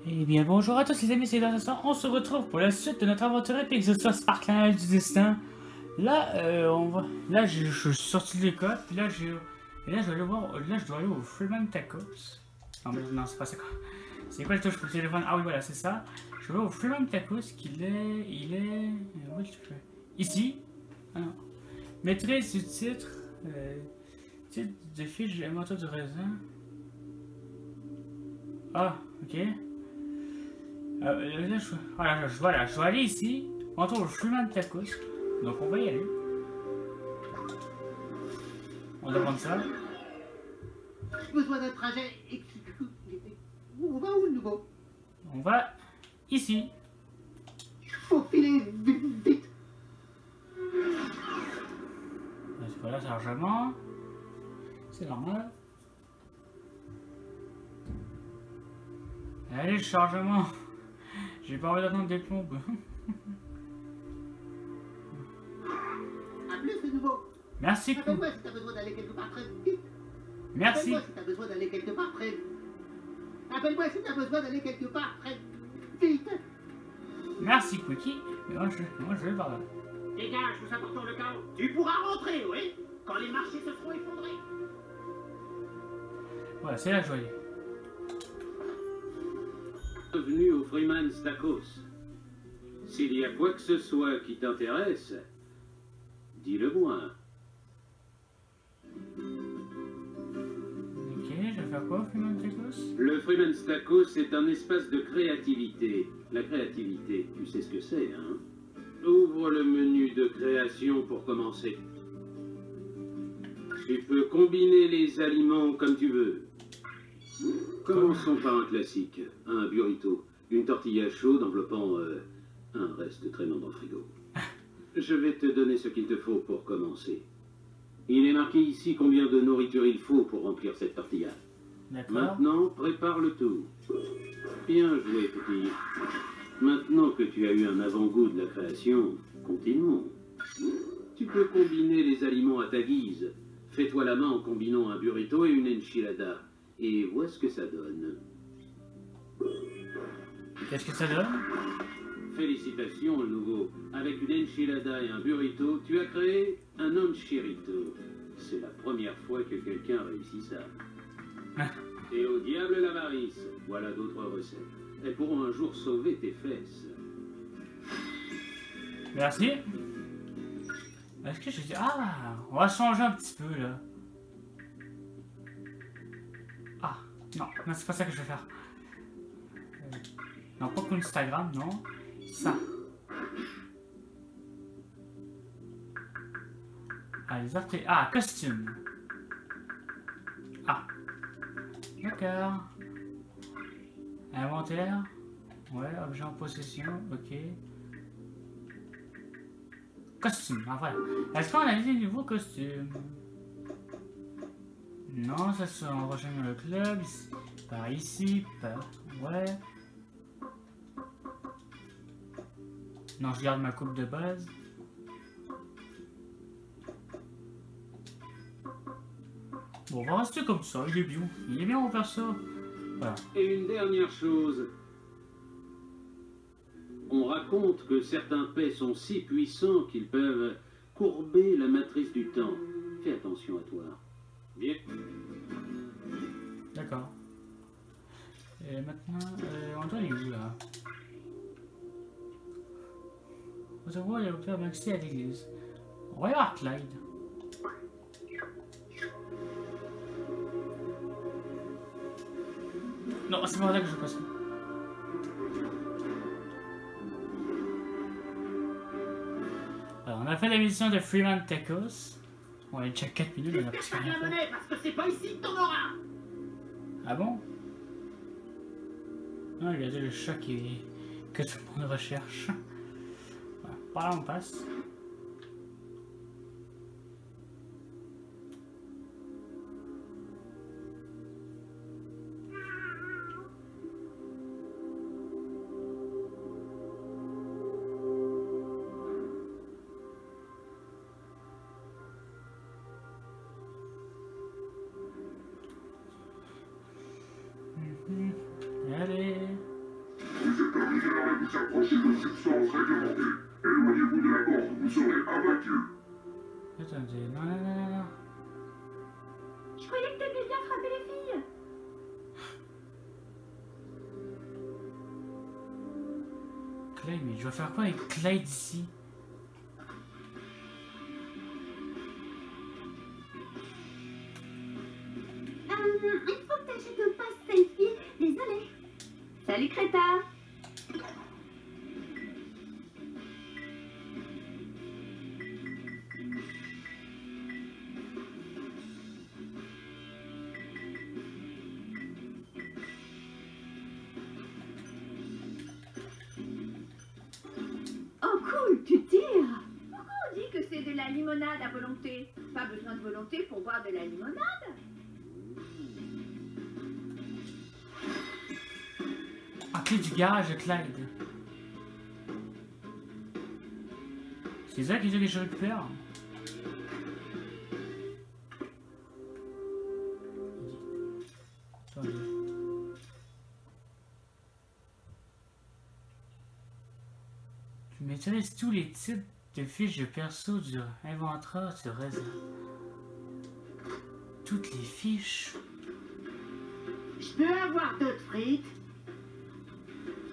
Eh bien, bonjour à tous les amis, c'est Vincent. On se retrouve pour la suite de notre aventure épique sur Sparkland du destin. Là, Là, je suis sorti de l'école, puis là, et là, je vais aller voir. Là, je dois aller au Freeman Tacos. Non, mais non, c'est pas ça. C'est quoi le touche pour le téléphone? Ah oui, voilà, c'est ça. Je vais au Freeman Tacos, qu'il est. Il est. Où est-ce que je fais? Ici. Ah non. Maîtrise du titre. Titre de fiche inventaire du raisin. Ah, ok. Là, voilà, je vais aller ici. On trouve le Freeman Tacos. Donc on va y aller. On demande ça. Besoin d'un trajet. On va où le nouveau? On va ici. Faut filer vite. C'est pas là, chargement. C'est normal. Allez, le chargement. J'ai pas envie d'attendre des plombes. À plus de nouveau. Merci. Appelle-moi si t'as besoin d'aller quelque part très vite. Merci. Appelle-moi si t'as besoin d'aller quelque part très vite. Appelle-moi si t'as besoin d'aller quelque part très vite. Merci, Quickie. Moi, je vais par là. Dégage, nous apportons le chaos. Tu pourras rentrer, oui, quand les marchés se seront effondrés. Voilà, c'est la joie. Bienvenue au Freeman Tacos. S'il y a quoi que ce soit qui t'intéresse, dis-le-moi. Ok, je vais faire quoi, Freeman Tacos? Le Freeman Tacos est un espace de créativité. La créativité, tu sais ce que c'est, hein? Ouvre le menu de création pour commencer. Tu peux combiner les aliments comme tu veux. Commençons par un classique, un burrito, une tortilla chaude enveloppant un reste traînant dans le frigo. Je vais te donner ce qu'il te faut pour commencer. Il est marqué ici combien de nourriture il faut pour remplir cette tortilla. D'accord. Maintenant, prépare le tout. Bien joué, petit. Maintenant que tu as eu un avant-goût de la création, continuons. Tu peux combiner les aliments à ta guise. Fais-toi la main en combinant un burrito et une enchilada. Et vois ce que ça donne. Qu'est-ce que ça donne? Félicitations, le nouveau. Avec une enchilada et un burrito, tu as créé un enchirito. C'est la première fois que quelqu'un réussit ça. Et au diable l'avarice. Voilà d'autres recettes. Elles pourront un jour sauver tes fesses. Merci. Est-ce que je dis... Ah, on va changer un petit peu, là. Ah, non, c'est pas ça que je vais faire. Non, pas pour Instagram, non. Ça. Ah, les articles. Ah, costume. Ah. D'accord. Inventaire. Ouais, objet en possession. Ok. Costume. Ah, voilà. Est-ce qu'on a des nouveaux costumes? Non, ça se on rejoint le club. Ici. Par ici. Par. Ouais. Non, je garde ma coupe de base. Bon, on va rester comme ça, il est bien. Il est bien, on va faire ça. Voilà. Et une dernière chose. On raconte que certains paix sont si puissants qu'ils peuvent courber la matrice du temps. Fais attention à toi. Bien. D'accord. Et maintenant, on doit aller où là? Vous avez le père Maxi à l'église. On va y voir Clyde. Non, c'est pas là que je passe. Alors, on a fait la mission de Freeman Tacos. On est déjà 4 minutes, on a presque T'as rien la fait. monnaie parce que c'est pas ici que t'en auras. Ah bon? Ah, regardez le chat que tout le monde recherche. Voilà, par là on passe. Allez. vous approchez de substances réglementées. Éloignez-vous de la porte, vous serez abattu. Attendez, non, non, non, non, non. Je croyais que t'aimais bien frapper les filles. Clyde, mais je vais faire quoi avec Clyde ici? Il faut que t'achètes un pass selfie. Désolé. Salut Créta. Oh cool, tu tires. Pourquoi on dit que c'est de la limonade à volonté? Pas besoin de volonté pour boire de la limonade. Ah, clé du garage de Clyde. C'est ça qui dit que je récupère. Attendez. Tu maîtrises tous les types de fiches de perso du inventaire du réseau. Toutes les fiches. Je peux avoir d'autres frites?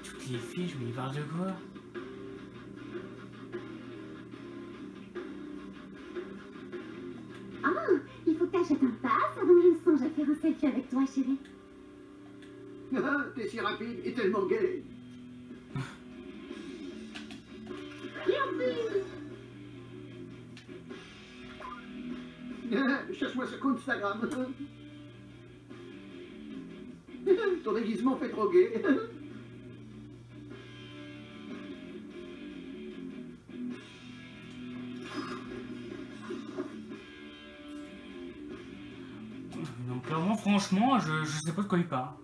Toutes les fiches, mais il parle de quoi? Ah, il faut que t'achètes un pass avant que je ne songe à faire un selfie avec toi, chérie. Ah, t'es si rapide et tellement gay. Cherche-moi ce compte Instagram. Ton déguisement fait trop gay. Donc clairement, franchement, je sais pas de quoi il parle.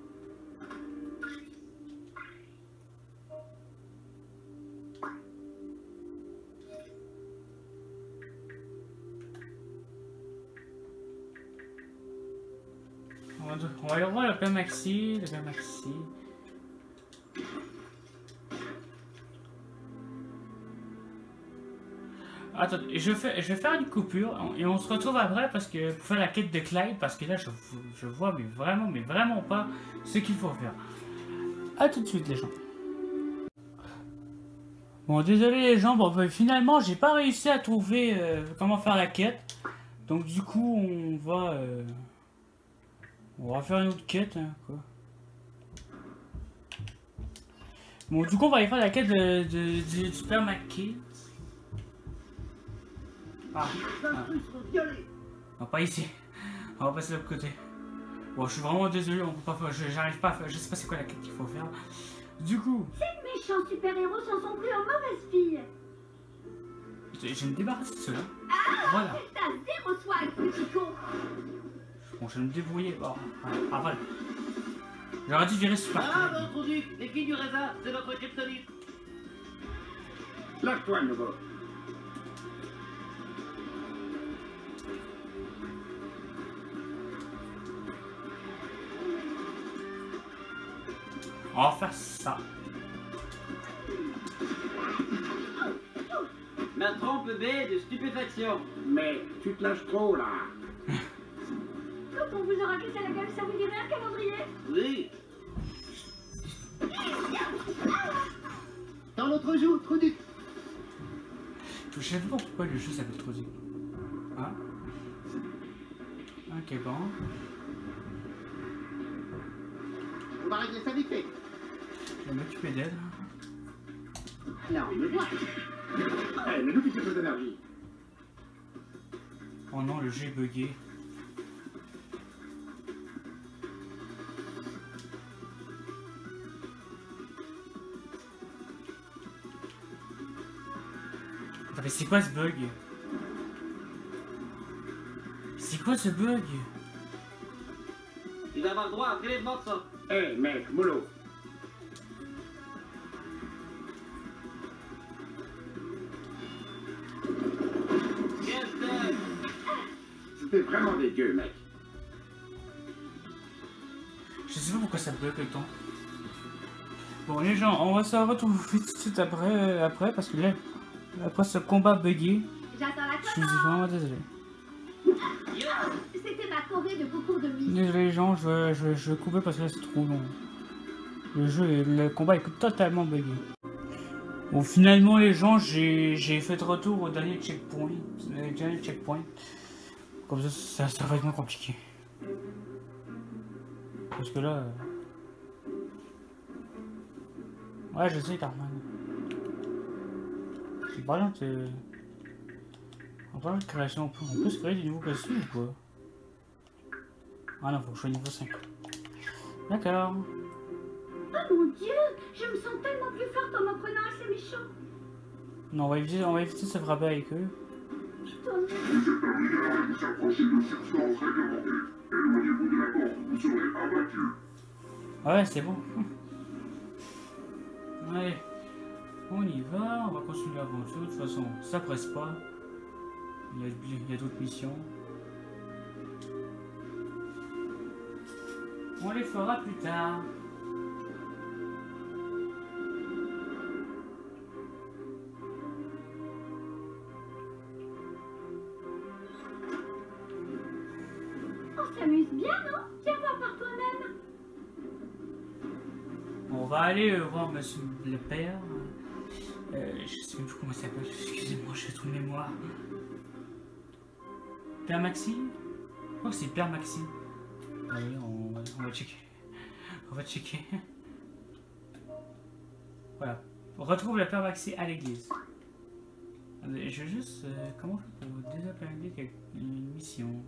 On va aller voir le père Maxi, le père Maxi. Attends, je vais faire une coupure et on se retrouve après parce que pour faire la quête de Clyde parce que là je vois mais vraiment pas ce qu'il faut faire. A tout de suite les gens. Bon désolé les gens, bon finalement j'ai pas réussi à trouver comment faire la quête. Donc du coup on va faire une autre quête hein, quoi. Bon du coup on va aller faire la quête du père Maxi. Ah. Non, pas ici. On va passer de l'autre côté. Bon, je suis vraiment désolé, on peut pas faire. J'arrive pas à faire. Je sais pas c'est quoi la quête qu'il faut faire. Du coup. Ces méchants super-héros s'en sont pris en mauvaise fille. Je vais me débarrasser de cela. Ah, voilà. t'as zéro swag, petit con. Bon, je vais me débrouiller. Bon, ah, voilà. J'aurais dû virer super. Ah, votre duc, les filles du raisin, c'est votre kryptonite. Lâche-toi, nouveau. On va faire ça. Ma trempe B de stupéfaction. Mais tu te lâches trop, là. Quand on vous aura cassé la gueule, ça vous dirait un calendrier? Oui. Dans l'autre joue, trou du... Je sais pas pourquoi le jeu s'appelle trop dur. Hein? Ok, bon. On va régler ça vite fait. Je vais m'occuper d'elle. Là, on me voit. Eh, mais nous qui peu d'énergie. Oh non, le jeu est bugué. Attends, mais c'est quoi ce bug? C'est quoi ce bug? Tu vas avoir droit à un prélèvement de sang. Eh, mec, mollo. C'était vraiment dégueu, mec. Je sais pas pourquoi ça bug le temps. Bon les gens, on va se retrouver tout de suite après parce que là, après ce combat buggé, J'attends la je suis commande. vraiment désolé. C'était ma corée de concours de musique. Désolé les gens, je vais couper parce que là c'est trop long. Le combat est totalement buggé. Bon finalement les gens, j'ai fait de retour au dernier checkpoint. Comme ça va être moins compliqué. Parce que là... Ouais je sais Carman. C'est pas là, en parlant de création, on peut se créer des nouveaux costumes ou quoi? Ah non, faut que je sois niveau 5. D'accord. Oh mon dieu, je me sens tellement plus forte en m'en prenant à ces méchants. Non, on va éviter de se frapper avec eux. Je tourne. Vous êtes arrivé à vous approcher de substances réglementées. Éloignez-vous de la porte, vous serez abattu. Ouais, c'est bon. Allez, on y va, on va continuer l'aventure. De toute façon, ça presse pas. Il y a d'autres missions. On les fera plus tard. On s'amuse bien, non? Viens voir par toi-même. On va aller voir monsieur le père. Je sais même plus comment il s'appelle. Excusez-moi, j'ai trop de mémoire. Père Maxime? Oh, c'est Père Maxime. Allez, on va checker. On va checker. Voilà. On retrouve le Père Maxime à l'église. Je vais juste... comment on fait pour désappeler une mission?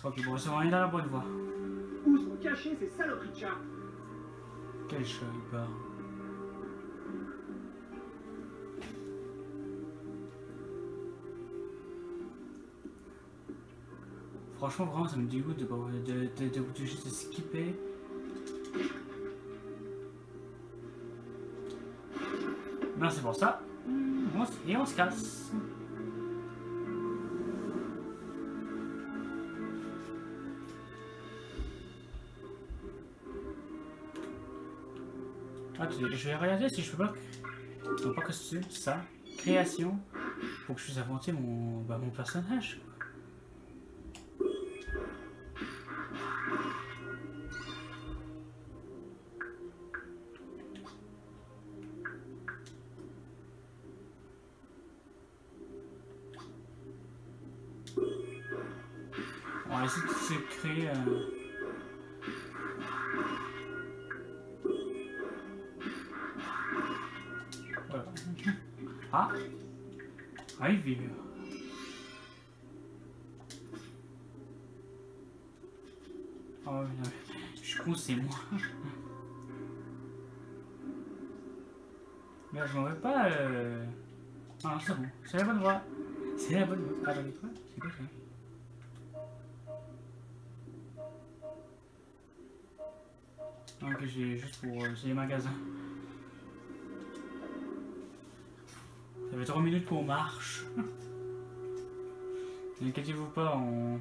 Ok, bon, c'est bon, on est dans la bonne voie. Où sont cachés ces saloperies de chats? Quel chat il part? Franchement, vraiment, ça me dégoûte de juste skipper. Non, c'est pour ça. Et on se casse. Ah, je vais regarder si je peux pas... Non, pas costume, ça. Création. Pour que je puisse inventer mon personnage. On va essayer de se créer... Voilà. Ah! Ah, il vit. Oh non, je suis con, c'est moi. Mais je m'en vais pas. Ah, c'est bon, c'est la bonne voie. C'est la bonne voie. Ah, t'as dit quoi? C'est quoi ça? Ok, j'ai juste pour c'est les magasins. Ça fait 3 minutes qu'on marche. N'inquiétez-vous pas, on...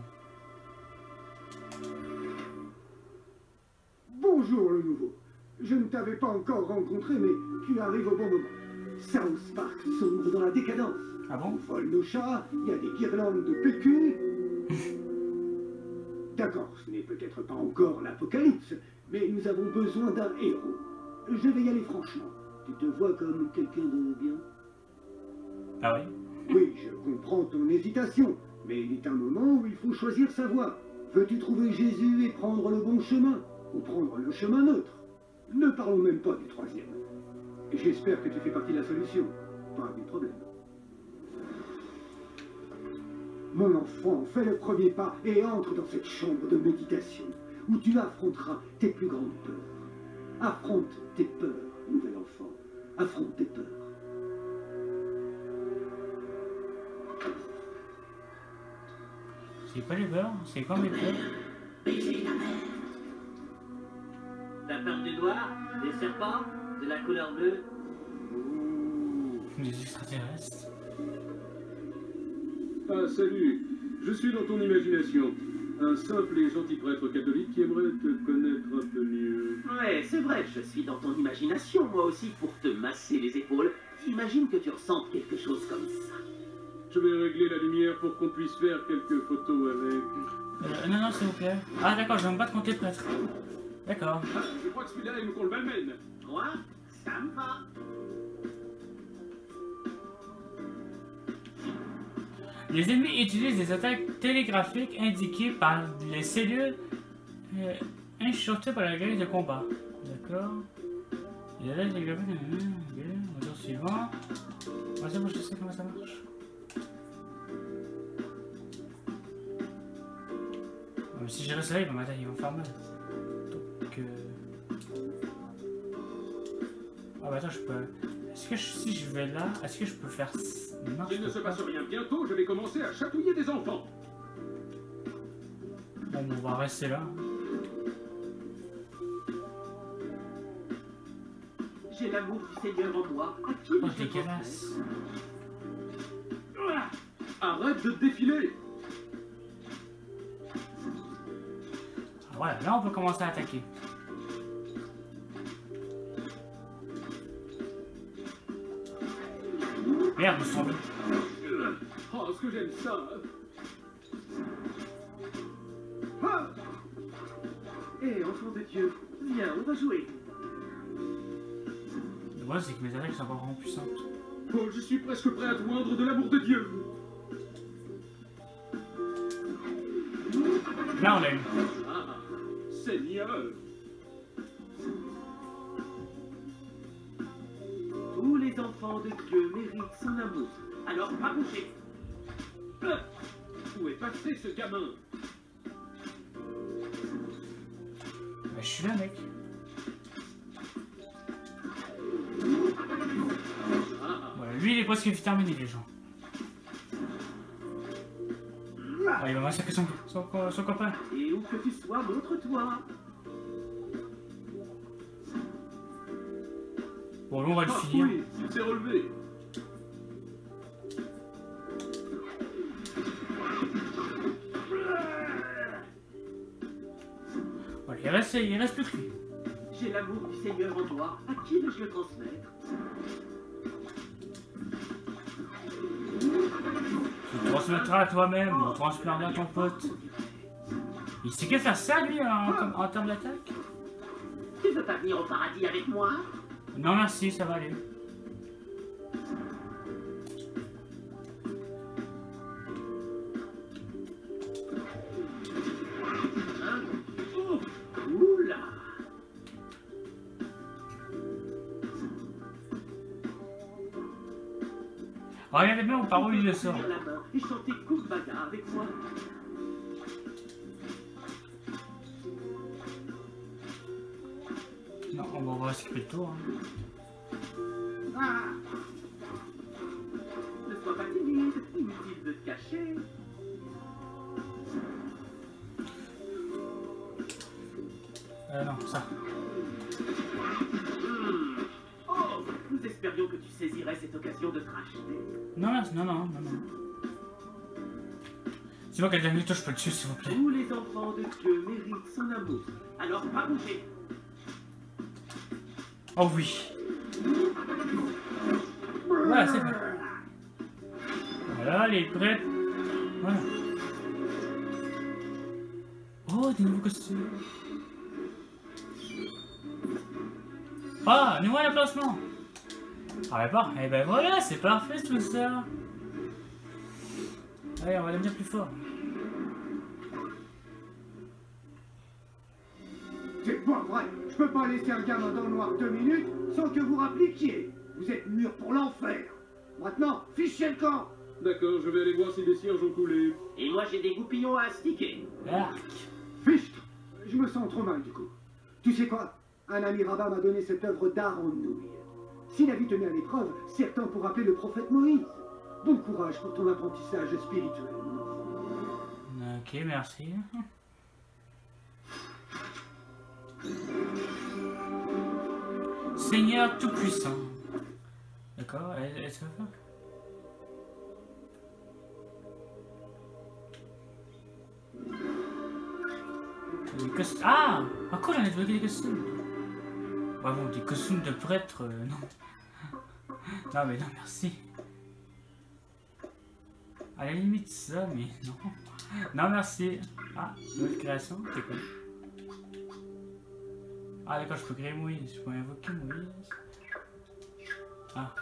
Bonjour le nouveau. Je ne t'avais pas encore rencontré, mais tu arrives au bon moment. South Park sombre dans la décadence. Ah bon? On vole nos chats, il y a des guirlandes de PQ. D'accord, ce n'est peut-être pas encore l'apocalypse, mais nous avons besoin d'un héros. Je vais y aller franchement. Tu te vois comme quelqu'un de bien? Ah oui? Oui, je comprends ton hésitation, mais il est un moment où il faut choisir sa voie. Veux-tu trouver Jésus et prendre le bon chemin, ou prendre le chemin neutre? Ne parlons même pas du troisième. Et j'espère que tu fais partie de la solution, pas du problème. Mon enfant, fais le premier pas et entre dans cette chambre de méditation, où tu affronteras tes plus grandes peurs. Affronte tes peurs, nouvel enfant. Affronte tes peurs. C'est pas les peurs, c'est quoi mes peurs? T'as peur du noir, des serpents, de la couleur bleue? Des extraterrestres. Ah, salut. Je suis dans ton imagination. Un simple et gentil prêtre catholique qui aimerait te connaître un peu mieux. Ouais, c'est vrai, je suis dans ton imagination, moi aussi, pour te masser les épaules. J'imagine que tu ressentes quelque chose comme ça. Je vais régler la lumière pour qu'on puisse faire quelques photos avec. Non, s'il vous plaît. Ah, d'accord, je vais me battre contre les prêtres. D'accord. Ah, je crois que celui-là, il nous qu'on le malmène. Moi, ça me va. Les ennemis utilisent des attaques télégraphiques indiquées par les cellules inchotées par la grille de combat. D'accord. Il y a là des graphiques. Moteur suivant. Moi, c'est bon, je sais comment ça marche. Mais si je reste là, ils vont m'attaquer, ils vont me faire mal. Donc. Ah, bah attends, je peux. Est-ce que si je vais là, est-ce que je peux faire. Non, S'il ne se passe rien bientôt, je vais commencer à chatouiller des enfants. Bon, on va rester là. J'ai l'amour du Seigneur en moi. À qui Oh, je dégueulasse. Arrête de défiler. Voilà, là on peut commencer à attaquer. Merde, ils sont venus. Oh, ce que j'aime ça. Ah Eh, enfant de Dieu, viens, on va jouer. Le problème, c'est que mes attaques sont pas vraiment puissantes. Oh, je suis presque prêt à te moindre de l'amour de Dieu. Là, on l'a eu. Ah, Seigneur. Tous les enfants de Dieu méritent son amour. Alors, pas bouger. Où est passé ce gamin? Bah, je suis là, mec. Voilà, lui, il est presque terminé, les gens. Ah, il va massacrer son copain. Et où que tu sois, montre-toi. Bon, lui, on va le Ah finir. oui, il s'est relevé. Voilà, il reste plus que lui. J'ai l'amour du Seigneur en moi. À qui vais-je le transmettre? Tu le transmettras à toi-même, ou transmettras à ton pote. Il sait que faire ça, lui, en termes d'attaque? Tu veux pas venir au paradis avec moi? Non, merci, ça va aller. Hein? Oula! Regardez bien par où il le sort. Tenir la main et chanter Kumbaya avec moi. Non, on va skipper le tour. Ah! Ne sois pas timide, inutile de te cacher. Non, ça. Oh! Nous espérions que tu saisirais cette occasion de te racheter. Non. C'est bon qu'à la dernière tour, je peux le tuer, s'il vous plaît. Tous les enfants de Dieu méritent son amour. Alors pas bouger. Oh oui. Voilà, c'est bon. Voilà, les prêts. Voilà. Oh, des nouveaux costumes. Ah, nouveau emplacement. Ah, bah, et ben voilà, c'est parfait tout ça. Allez, on va devenir plus fort. C'est pas vrai. Je peux pas laisser un gamin dans le noir 2 minutes sans que vous rappeliez qui est. Vous êtes mûrs pour l'enfer. Maintenant, fichez le camp. D'accord, je vais aller voir si des cierges ont coulé. Et moi j'ai des goupillons à astiquer. Arc. Fichtre. Je me sens trop mal du coup. Tu sais quoi? Un ami rabbin m'a donné cette œuvre d'art en nouilles. Si la vie te met à l'épreuve, certains pour appeler le prophète Moïse. Bon courage pour ton apprentissage spirituel. Ok, merci. Seigneur Tout-Puissant, D'accord, est-ce que ça va? Ah! Ah cool, on a débloqué des costumes! Ouais bon, des costumes de prêtre, non. Non mais non, merci. À la limite ça, mais non. Non merci. Ah, nouvelle création, c'est quoi? Ah d'accord, je peux créer Moïse, je peux invoquer Moïse. Ah.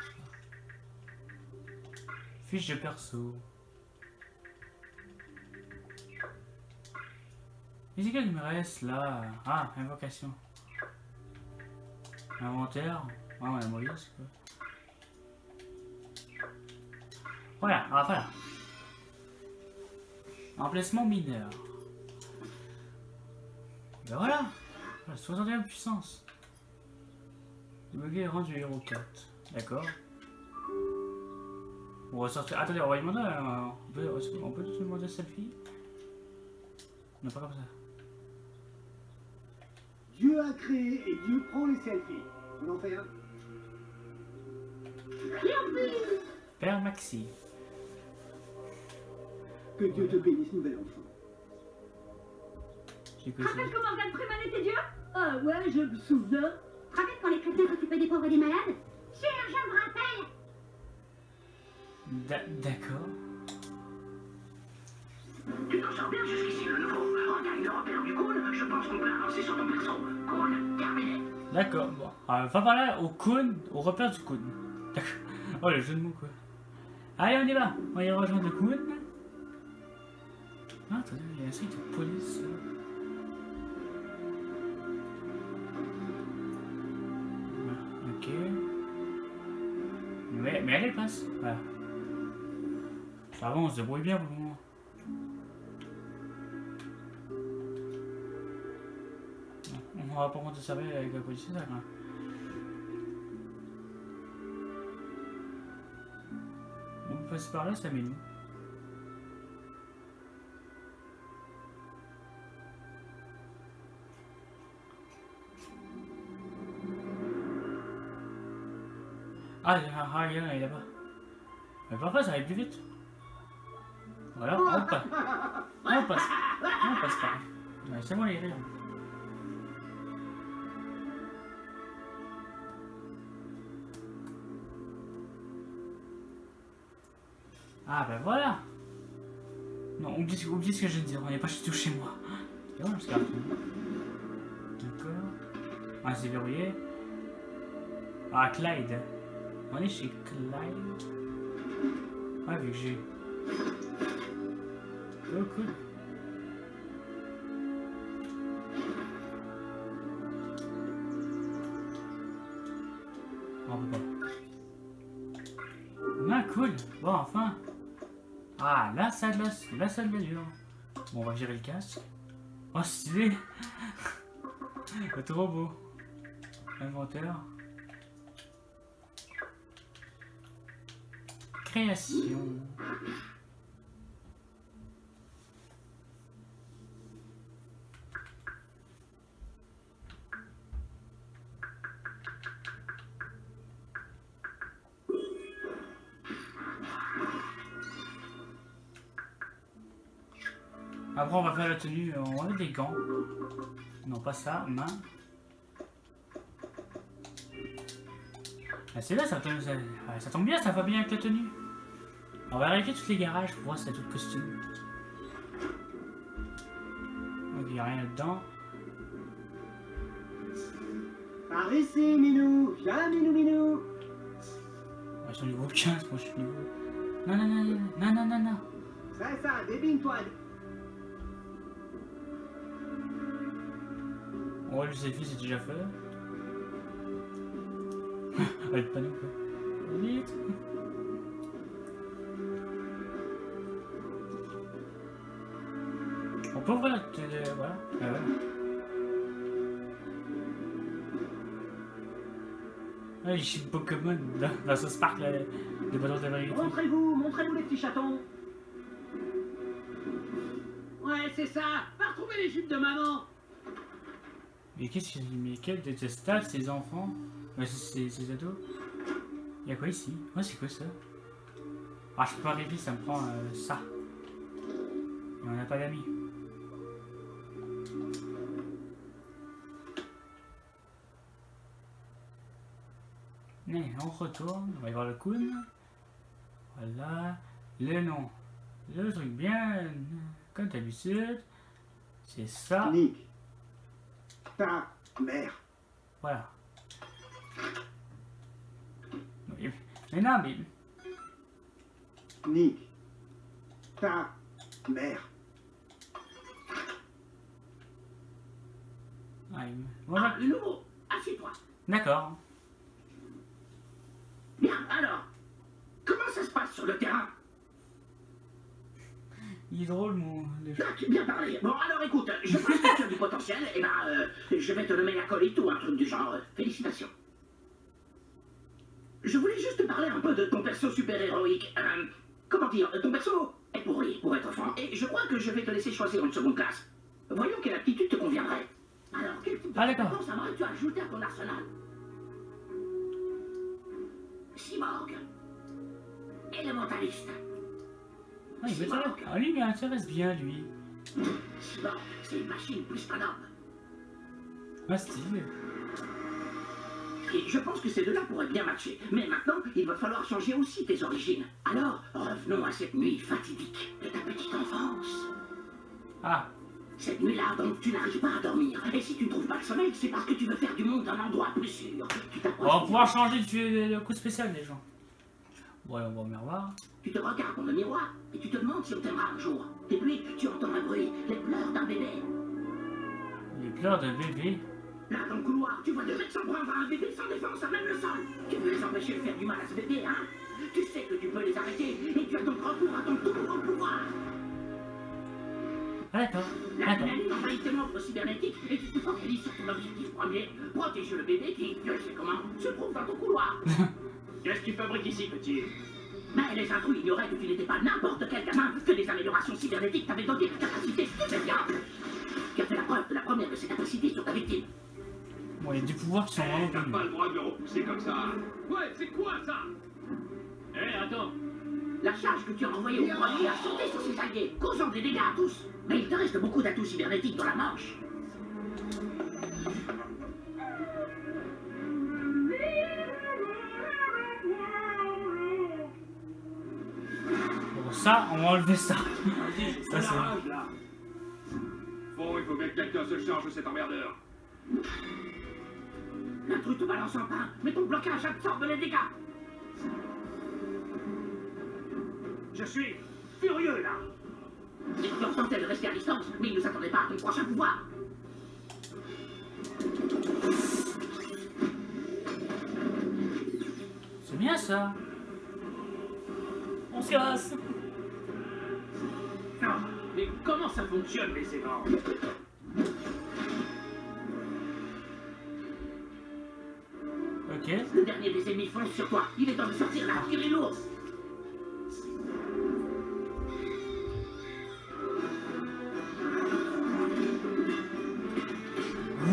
Fiche de perso. Mais c'est quoi qui me reste là? Ah, invocation. Inventaire. Ah ouais, Moïse quoi. Voilà, ah voilà. Emplacement mineur. Ben voilà. 61 puissance. Débloquer rang du héros 4. D'accord. On va sortir. Attendez, on va demander. On peut demander selfie? Non, pas comme ça. Dieu a créé et Dieu prend les selfies. On en fait un. Père Maxi. Que Dieu te bénisse, nouvel enfant. J'ai que ça. Rappelle quand Morgan Freeman était Dieu? Ah ouais, je me souviens. Rappelle quand les chrétiens s'occupaient des pauvres et des malades? Sûr, je me rappelle. D'accord. Tu t'en sors bien jusqu'ici, le nouveau. Regarde le repère du Kun, je pense qu'on peut avancer sur ton perso. Kun, terminé. D'accord, bon. Va par là au Kun, au repère du Kun. D'accord. Oh le jeu de mots quoi. Allez, on y va. On va y rejoindre le Kun. Ah, attendez, il y a un site de police. Ok. Mais elle passe. Voilà. Ça va, on se débrouille bien pour le moment. On va pas compter ça avec la police, ça quand même. On peut passer par là, ça met nous. Ah, il est là-bas. Mais parfois ça arrive plus vite. Voilà, on passe. On passe. On passe pas. Ouais, c'est moi les rires. Ah ben voilà. Non, oublie ce que je viens de dire, on n'est pas chez tout chez moi. Et voilà, D'accord. Ah, c'est verrouillé. Ah, Clyde. On est chez Clyde. Ah, vu que j'ai... Oh, cool. On peut pas. Ah, cool. Bon, enfin. Ah, là, ça a de l'allure. Bon, on va virer le casque. Oh, stylé. Trop beau. Inventaire. Création. Après on va faire la tenue, on va mettre des gants. Non pas ça, main. Ah, c'est là, ça tombe bien, ça va bien avec la tenue. On va vérifier tous les garages pour voir si c'est tout le costume. Donc il n'y a rien là-dedans. Par ici, Minou. Viens, Minou. Ils sont niveau 15, moi je suis niveau... Non. C'est ça, débine-toi. Ouais, le selfie c'est déjà fait. Avec le panneau quoi. Vite. On peut ouvrir la télé, voilà. Ah, les chiens Pokémon dans ce parc là, des ballons de vérité. Montrez-vous les petits chatons. Ouais, c'est ça. Va retrouver les jupes de maman. Mais qu'est-ce qu'il mais quel détestable ces enfants, ces ados. Il y a quoi ici? Ouais, c'est quoi ça? Ah, je peux pas arriver, ça me prend ça. Et on n'a pas d'amis. Mais on retourne, on va y voir le coon. Voilà. Le nom. Le truc bien, comme d'habitude. C'est ça. Nick. Ta mère. Voilà. Mais non, mais... Nick. Ta mère. Bonjour. Ah, le nouveau, assieds-toi. D'accord. Bien, alors, comment ça se passe sur le terrain? Il est drôle, mon... Tac, bien parlé. Bon, alors écoute, je pense que tu as du potentiel, et ben, je vais te nommer acolyte ou un truc du genre. Félicitations. Je voulais juste te parler un peu de ton perso super-héroïque. Comment dire, ton perso est pourri, pour être franc, et je crois que je vais te laisser choisir une seconde classe. Voyons quelle aptitude te conviendrait. Alors, quel type de compétence aimerais-tu ajouter à ton arsenal? Cyborg. Élémentaliste. Ah, il lui, il m'intéresse bien, lui. Cyborg, c'est une machine plus qu'un homme. Ah, stylé. Et je pense que ces deux-là pourraient bien matcher. Mais maintenant, il va falloir changer aussi tes origines. Alors, revenons à cette nuit fatidique de ta petite enfance. Ah. Cette nuit-là, donc, tu n'arrives pas à dormir. Et si tu ne trouves pas le sommeil, c'est parce que tu veux faire du monde un endroit plus sûr. On va pouvoir changer le coup spécial, les gens. Bon, allez, on va me revoir. Tu te regardes dans le miroir et tu te demandes si on t'aimera un jour. Et puis, tu entends un bruit, les pleurs d'un bébé. Les pleurs d'un bébé? Là, dans le couloir, tu vois deux mecs s'en prendre à un bébé sans défense à même le sol. Tu veux les empêcher de faire du mal à ce bébé, hein? Tu sais que tu peux les arrêter et tu as donc recours à ton tout nouveau pouvoir. D'accord. L'adrénaline envahit tes membres cybernétiques et tu te focalises sur ton objectif premier, protéger le bébé qui, Dieu sait comment, se trouve dans ton couloir. Qu'est-ce que tu fabriques ici, petit? Mais les intrus ignoraient que tu n'étais pas n'importe quel gamin, que des améliorations cybernétiques t'avaient doté de capacités stupéfiantes. Tu as fait la preuve de la première de ces capacités sur ta victime. Bon, il y a des pouvoirs qui sont vraiment T'as connus. pas le droit de le repousser comme ça. Ouais, c'est quoi ça? Attends. La charge que tu as envoyée au premier a sauté sur ses alliés, causant des dégâts à tous. Mais il te reste beaucoup d'atouts cybernétiques dans la manche. Bon, ça, on va enlever ça. Ça, c'est... Bon, il faut bien que quelqu'un se charge de cet emmerdeur. L'intrus te balance en pain, mais ton blocage absorbe les dégâts. Je suis furieux, là. Les joueurs tentaient de rester à distance, mais ils ne s'attendaient pas à ton prochain pouvoir. C'est bien, ça. On se casse. Non, mais comment ça fonctionne, les aimants? Ok. Le dernier des ennemis fonce sur toi. Il est temps de sortir là, tirer l'ours.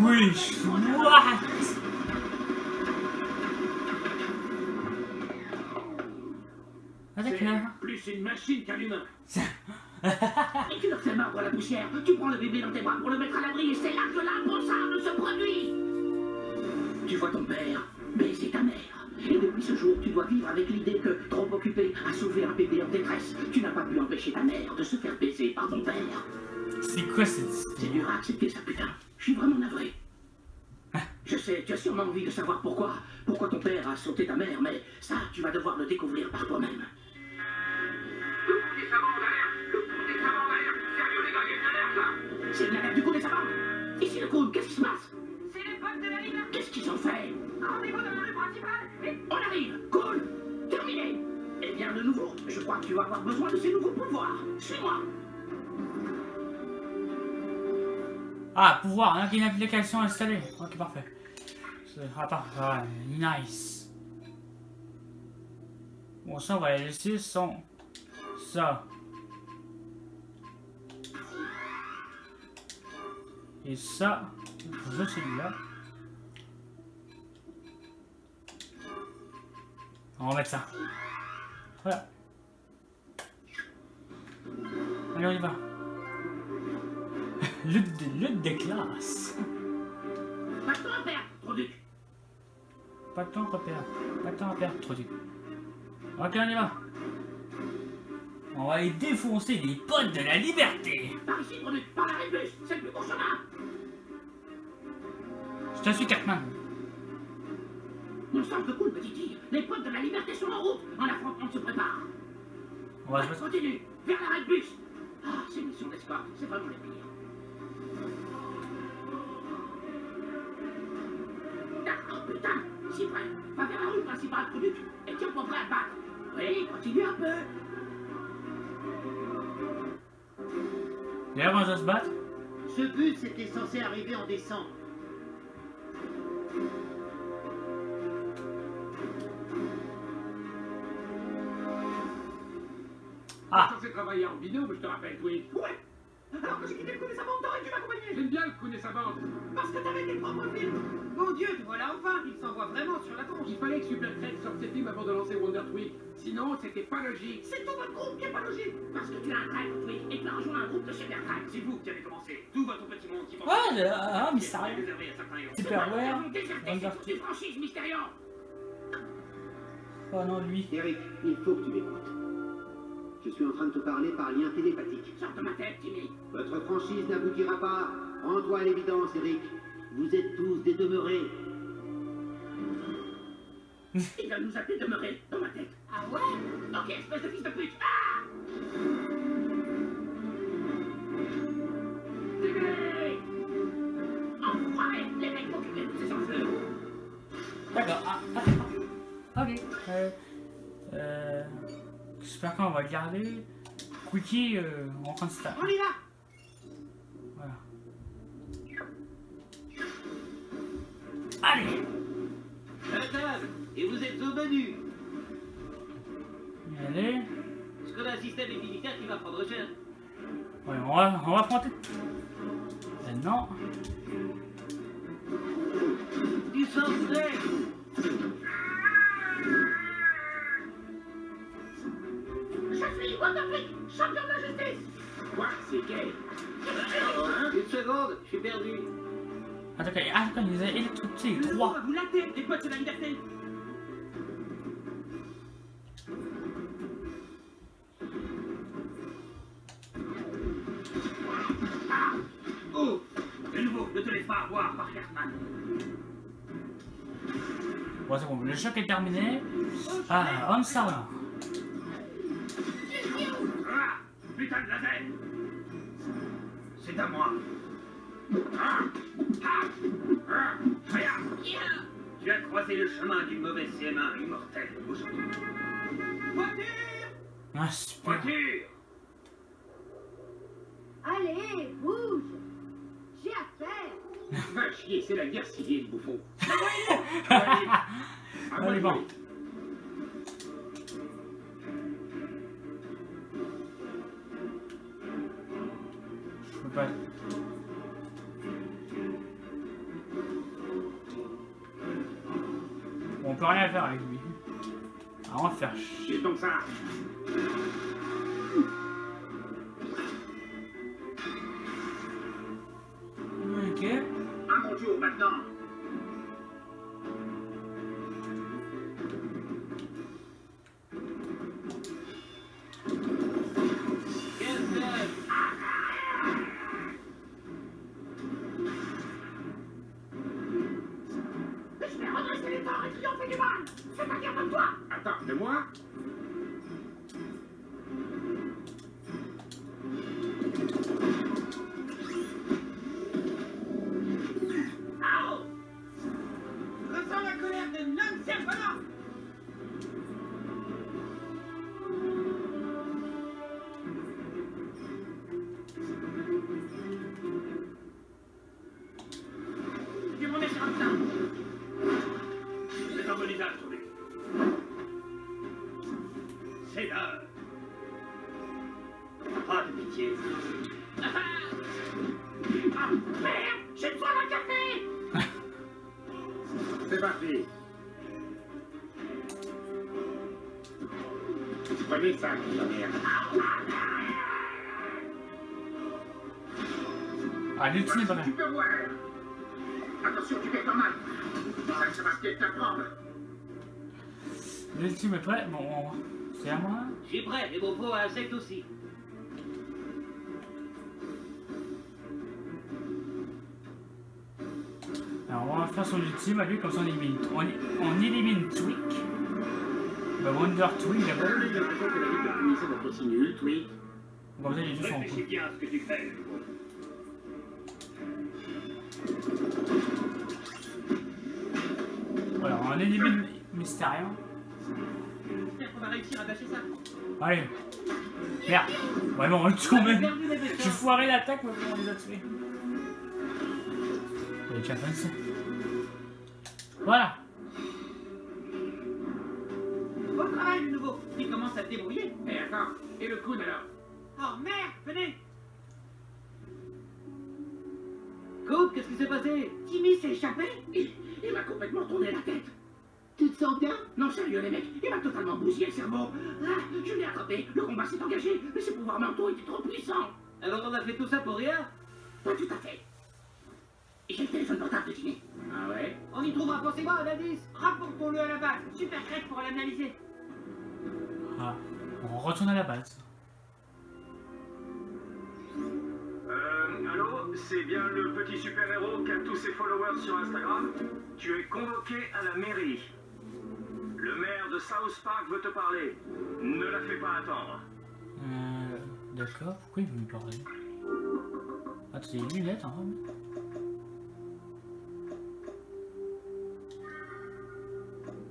Oui, what? Ah, d'accord. Plus une machine qu'un humain. Et tu leur fais mordre la poussière. Tu prends le bébé dans tes bras pour le mettre à l'abri et c'est là que l'impensable se produit. Tu vois ton père baiser ta mère. Et depuis ce jour, tu dois vivre avec l'idée que, trop occupé à sauver un bébé en détresse, tu n'as pas pu empêcher ta mère de se faire baiser par ton père. C'est quoi cette... C'est dur à accepter ça, putain. Je suis vraiment navré. Je sais, tu as sûrement envie de savoir pourquoi. Pourquoi ton père a sauté ta mère, mais ça, tu vas devoir le découvrir par toi-même. Le coup des savants d'alerte! Le coup des savants d'alerte! Sérieux les gars, il y a une alerte là! C'est une alerte du coup des savants. Ici le coup, qu'est-ce qui se passe? C'est les potes de la liberté. Qu'est-ce qu'ils ont fait? Rendez-vous dans la rue principale. Et On arrive. Cool. Terminé. Eh bien, de nouveau, je crois que tu vas avoir besoin de ces nouveaux pouvoirs. Suis-moi. Ah, pouvoir, hein, une application installée. Ok, parfait. Attends, nice. Bon, ça, on va les laisser sans ça. Et ça, je veux celui-là. On va mettre ça. Voilà. Allez, on y va. Lutte des classes. Pas de temps à perdre, Troduc. Pas de temps à perdre. Pas de temps à perdre, trop dur. Ok, on y va. On va aller défoncer les potes de la liberté. Par ici, Troduc, par la rébus, c'est le plus bon chemin. Je te suis, Cartman. Mon sang de cool, petit tigre. Les potes de la liberté sont en route. Un affrontement se prépare. On va se mettre. Continue, vers la rébus. Ah, ces missions d'escorte, c'est vraiment les pires. Ah, putain, si près. Va vers la rue principale, Troduc, et tiens ton prêt à te battre. Oui, continue un peu. D'ailleurs, on va se battre. Ce bus était censé arriver en décembre. Ah. Censé travailler en binôme, je te rappelle, oui. Ouais. Alors que j'ai quitté le coup de sa bande, t'aurais dû m'accompagner. J'aime bien le coup sa bande. Parce que t'avais tes propres films. Mon Dieu, te voilà enfin, il s'envoie vraiment sur la tronche. Il fallait que Super Trek sorte ses films avant de lancer Wonder Twig. Sinon, c'était pas logique. C'est tout votre groupe qui est pas logique. Parce que tu as un track, oui, et tu as rejoint un groupe de super track. C'est vous qui avez commencé. Tout votre petit monde qui pense. Ouais, mystérieux. Réservé à certains héros. Superware. C'est toute une franchise mystérieuse. Oh non, lui. Eric, il faut que tu m'écoutes. Je suis en train de te parler par lien télépathique. Sors de ma tête, Timmy. Votre franchise n'aboutira pas. Rends-toi à l'évidence, Eric. Vous êtes tous des demeurés. Il va nous appeler demeurer dans ma tête. Ah ouais? Ok, espèce de fils de pute. Ah! Timmy! Enfoiré! Les mecs m'occupaient de ces enjeux. D'accord. Ok. J'espère qu'on va le garder. Quickie, on prend ça. On y va. Voilà. Allez! À table, et vous êtes au menu. Allez. Est-ce qu'on a un système militaire qui va prendre cher? Ouais, on va affronter. Non. Du sang frais. Je suis Wonderfreak, champion de la justice. Quoi? C'est gay. Une seconde, je suis perdu. Attends, il les a électrocutés, les trois. Vous latez, les potes de la liberté. Ah! Oh! De nouveau, ne te laisse pas avoir par Cartman. Bon, c'est bon, le choc est terminé. Ah, on s'en va. Ah! Putain de laser! C'est à moi. Ah! Ah! Ah! Regarde! Tu as croisé le chemin du mauvais CM1 immortel aujourd'hui. Voiture! Ah, super. Voiture! Allez, bouge! J'ai affaire! Va chier, c'est la guerre civile, bouffon. Allez, bon. Je peux pas. Bon, on peut rien faire avec lui. Ah, on va faire chier. C'est donc ça. Ok. À mon tour maintenant. Je vais redresser les torts et triompher du mal. C'est-à-dire de toi. Attends, de moi? Au! Ressens la colère de l'homme serpent. Tu m'en es sur un plat. C'est un bon usage, Troduc. C'est l'heure. Pas de pitié. Ah, merde! J'ai besoin d'un café! C'est parti. Prenez ça, la merde. Ah, l'ultime est pas mal. Tu peux voir. Attention, tu perds ton mal. Ça va peut-être t'apprendre. L'ultime est prêt. Bon, c'est à moi. Je suis prêt, et mon pro à insectes aussi. Alors, on va faire son ultime à lui, comme ça on élimine Tweak. Bah, Wonder Tweak d'abord. J'ai l'impression que la vie peut puiser notre signe nul, Tweak. Comme ça, les deux sont en Réfléchis bien à ce que tu fais. Voilà, on élimine Mystérion. J'espère qu'on va réussir à bâcher ça. Allez. Merde. Ouais, bon, on le tue quand même. J'ai foiré l'attaque, mais on les a tués. Il est déjà fait ça. Voilà. Bon travail, le nouveau. Il commence à te débrouiller. Et attends, et le coude alors? Oh merde, venez. Coupe, qu'est-ce qui s'est passé? Timmy s'est échappé. Il m'a complètement tourné la tête. Tu te sens bien? Non, sérieux, les mecs, il m'a totalement bousillé le cerveau. Ah, je l'ai attrapé, le combat s'est engagé, mais ses pouvoirs mentaux étaient trop puissants. Alors on a fait tout ça pour rien? Pas tout à fait. J'ai le téléphone portable de Timmy. Ah ouais? On y trouvera forcément un indice. Rapportons-le à la base. Super crête pour l'analyser. Ah, on retourne à la base. Allô, c'est bien le petit super-héros qui a tous ses followers sur Instagram? Tu es convoqué à la mairie. Le maire de South Park veut te parler. Ne la fais pas attendre. D'accord, pourquoi il veut me parler? Ah, c'est des lunettes, hein.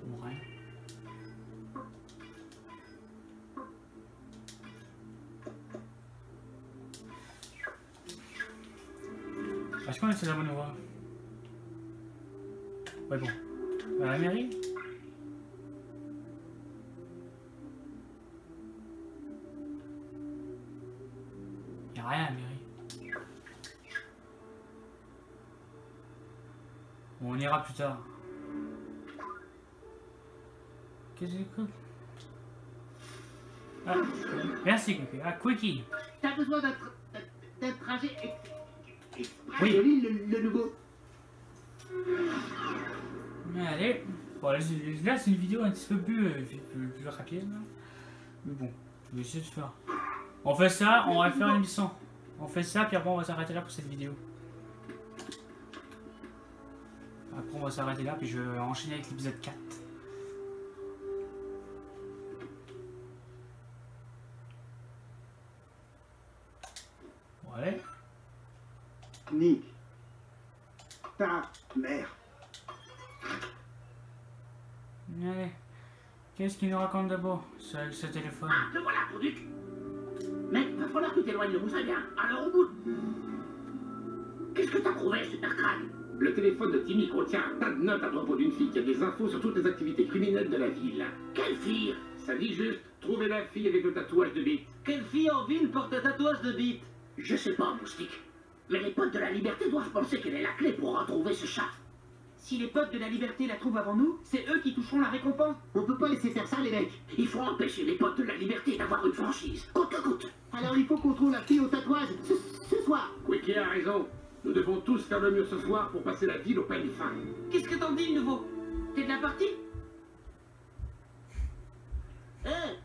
Bon, rien. Ah, je pense que c'est la bonne voie. Ouais, bon. À la mairie? Y'a rien à la mairie. Bon, on ira plus tard. Qu'est-ce que c'est? Ah, merci, Quickie. Ah, Quickie. T'as besoin d'un trajet Oui. joli, le nouveau. Allez. Bon, là, c'est une vidéo un petit peu plus rapide. Là. Mais bon, je vais essayer de faire. On fait ça, on va faire une émission. On fait ça, puis après on va s'arrêter là pour cette vidéo. Après on va s'arrêter là, puis je vais enchaîner avec l'épisode 4. Bon, allez. Nick, ta mère. Allez. Qu'est-ce qu'il nous raconte d'abord, ce téléphone? Ah, te voilà, produit. Mec, va falloir que tu t'éloignes le moussin bien. Alors au bout. Qu'est-ce que t'as trouvé, super crâne? Le téléphone de Timmy contient un tas de notes à propos d'une fille qui a des infos sur toutes les activités criminelles de la ville. Quelle fille? Ça dit juste, trouver la fille avec le tatouage de bite. Quelle fille en ville porte un tatouage de bite? Je sais pas, moustique. Mais les potes de la liberté doivent penser qu'elle est la clé pour retrouver ce chat. Si les potes de la liberté la trouvent avant nous, c'est eux qui toucheront la récompense. On peut pas laisser faire ça, les mecs. Il faut empêcher les potes de la liberté d'avoir une franchise, coûte que coûte. Alors il faut qu'on trouve la fille au tatouage ce soir. Quickie a raison. Nous devons tous faire le mur ce soir pour passer la ville au peigne fin. Qu'est-ce que t'en dis, le nouveau? T'es de la partie?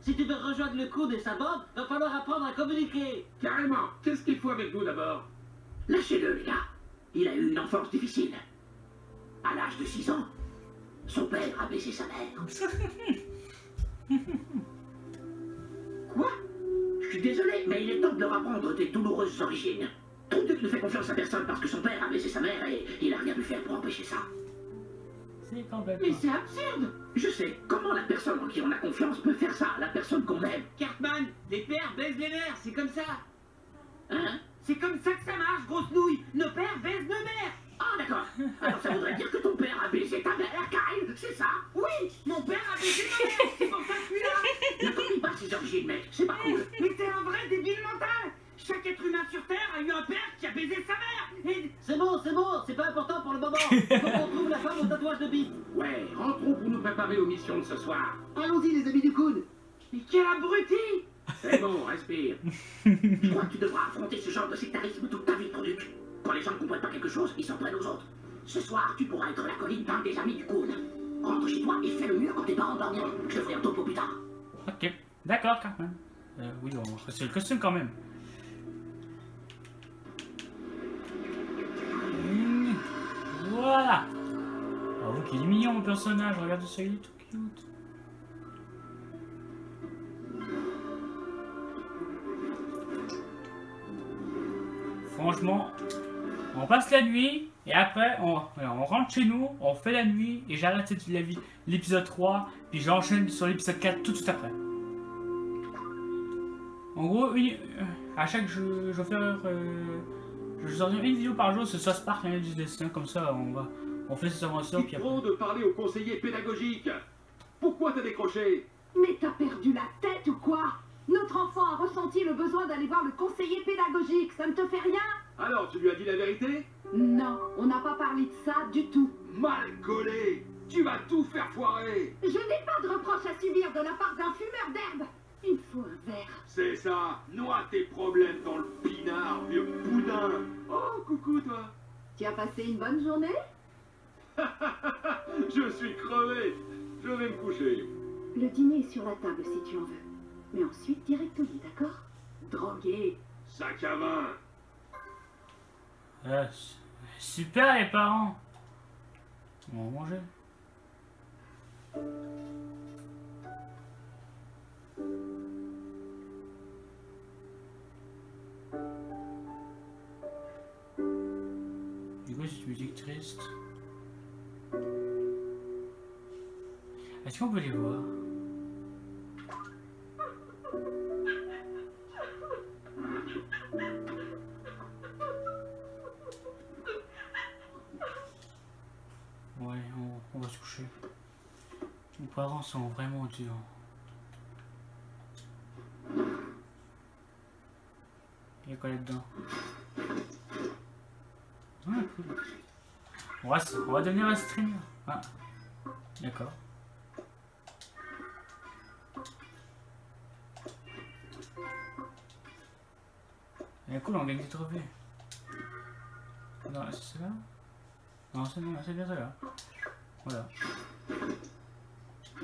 Si tu veux rejoindre le coude et sa bande, va falloir apprendre à communiquer. Carrément. Qu'est-ce qu'il faut avec nous d'abord? Lâchez-le, les gars. Il a eu une enfance difficile. À l'âge de 6 ans, son père a baisé sa mère. Quoi? Je suis désolé, mais il est temps de leur apprendre tes douloureuses origines. Ton duc ne fait confiance à personne parce que son père a baisé sa mère et il a rien pu faire pour empêcher ça. C'est complètement. Mais c'est absurde. Je sais, comment la personne en qui on a confiance peut faire ça à la personne qu'on aime? Cartman, les pères baisent les mères, c'est comme ça. Hein? C'est comme ça que ça marche, grosse nouille. Nos pères baisent nos mères. Ah d'accord. Alors ça voudrait dire que ton père a baisé ta mère, Kyle, c'est ça? Oui, mon père a baisé ma mère. C'est pour ça que je suis là. Ne copie pas ses origines, mec, c'est pas cool. Mais t'es un vrai débile mental. Chaque être humain sur Terre a eu un père qui a baisé sa mère. Et... C'est bon, c'est pas important pour le moment. Faut qu'on trouve la femme au tatouage de bite. Ouais, rentrons pour nous préparer aux missions de ce soir. Allons-y, les amis du coude. Mais quel abruti! C'est bon, respire. Je crois que tu devras affronter ce genre de sectarisme toute ta vie, Produc. Quand les gens ne comprennent pas quelque chose, ils s'en prennent aux autres. Ce soir, tu pourras être la colline d'un des amis du Coon. Rentre chez toi et fais le mur quand tes parents dormiront. Je te ferai un topo plus tard. Ok, d'accord, Cartman. Oui, on va choisir le costume quand même. Voilà. Avoue qu'il est mignon mon personnage, regarde ça, il est tout cute. Franchement, on passe la nuit et après on rentre chez nous, on fait la nuit et j'arrête l'épisode 3 puis j'enchaîne sur l'épisode 4 tout de suite après. En gros, à chaque jeu, je vais faire je sors une vidéo par jour sur South Park, l'année du destin, comme ça on fait ces aventures. C'est trop de parler au conseiller pédagogique. Pourquoi t'as décroché? Mais t'as perdu la tête ou quoi? Notre enfant a ressenti le besoin d'aller voir le conseiller pédagogique, ça ne te fait rien? Alors, tu lui as dit la vérité? Non, on n'a pas parlé de ça du tout. Mal collé! Tu vas tout faire foirer! Je n'ai pas de reproche à subir de la part d'un fumeur d'herbe. Il me faut un verre. C'est ça! Noie tes problèmes dans le pinard, vieux boudin! Oh, coucou, toi! Tu as passé une bonne journée? Je suis crevé! Je vais me coucher. Le dîner est sur la table si tu en veux. Mais ensuite, direct au lit, d'accord? Drogué. Sac à vin! Super les parents. On va manger. Du coup c'est une musique triste. Est-ce qu'on peut les voir? Ouais, on va se coucher. Nos parents sont vraiment durs. Il y a quoi là-dedans? Ouais, cool. On va devenir un streamer. Ah, d'accord. Et cool, on gagne des trophées. Non, c'est là? Non, c'est bien ça là. Voilà.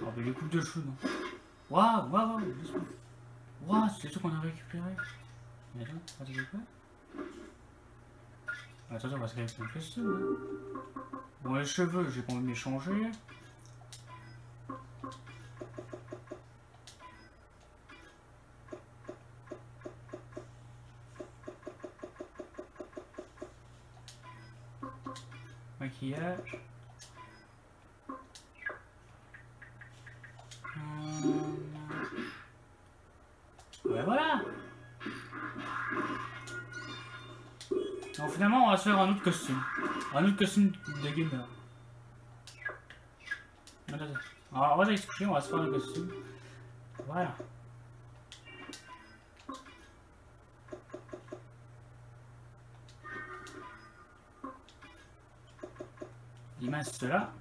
Oh, mais les coupes de cheveux, non? Waouh, c'est les trucs qu'on a récupérés. Mais attends, quoi? Attends, on va se récupérer le costume. Hein. Bon, les cheveux, j'ai pas envie de les changer. Maquillage. Ouais, voilà. Donc finalement, on va se faire un autre costume. Un autre costume de gamer. Alors, on va aller se coucher, on va se faire un costume. Voilà. L'image c'est là.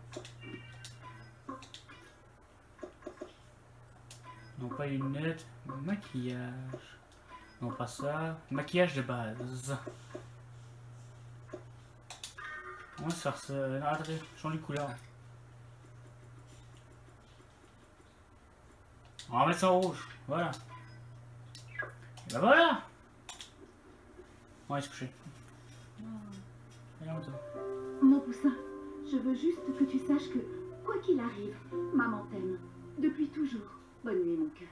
Non pas une lunette, maquillage. Non pas ça, maquillage de base. On va se faire ça. Non, attendez, change de couleur. On va mettre ça en rouge, voilà. Et ben voilà. On va se coucher. Mon poussin, je veux juste que tu saches que, quoi qu'il arrive, maman t'aime. Depuis toujours. Bonne nuit, mon cœur.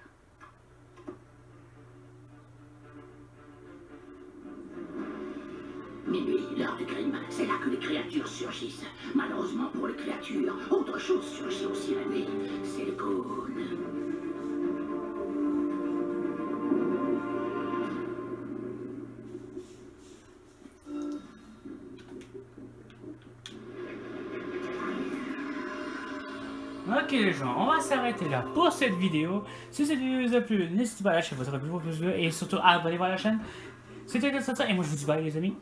Minuit, l'heure du crime, c'est là que les créatures surgissent. Malheureusement pour les créatures, autre chose surgit aussi la nuit, c'est le Coon. Ok les gens, on va s'arrêter là pour cette vidéo. Si cette vidéo vous a plu, n'hésitez pas à lâcher votre pouce bleu et surtout à abonner-vous à la chaîne. C'était ça et moi je vous dis bye les amis.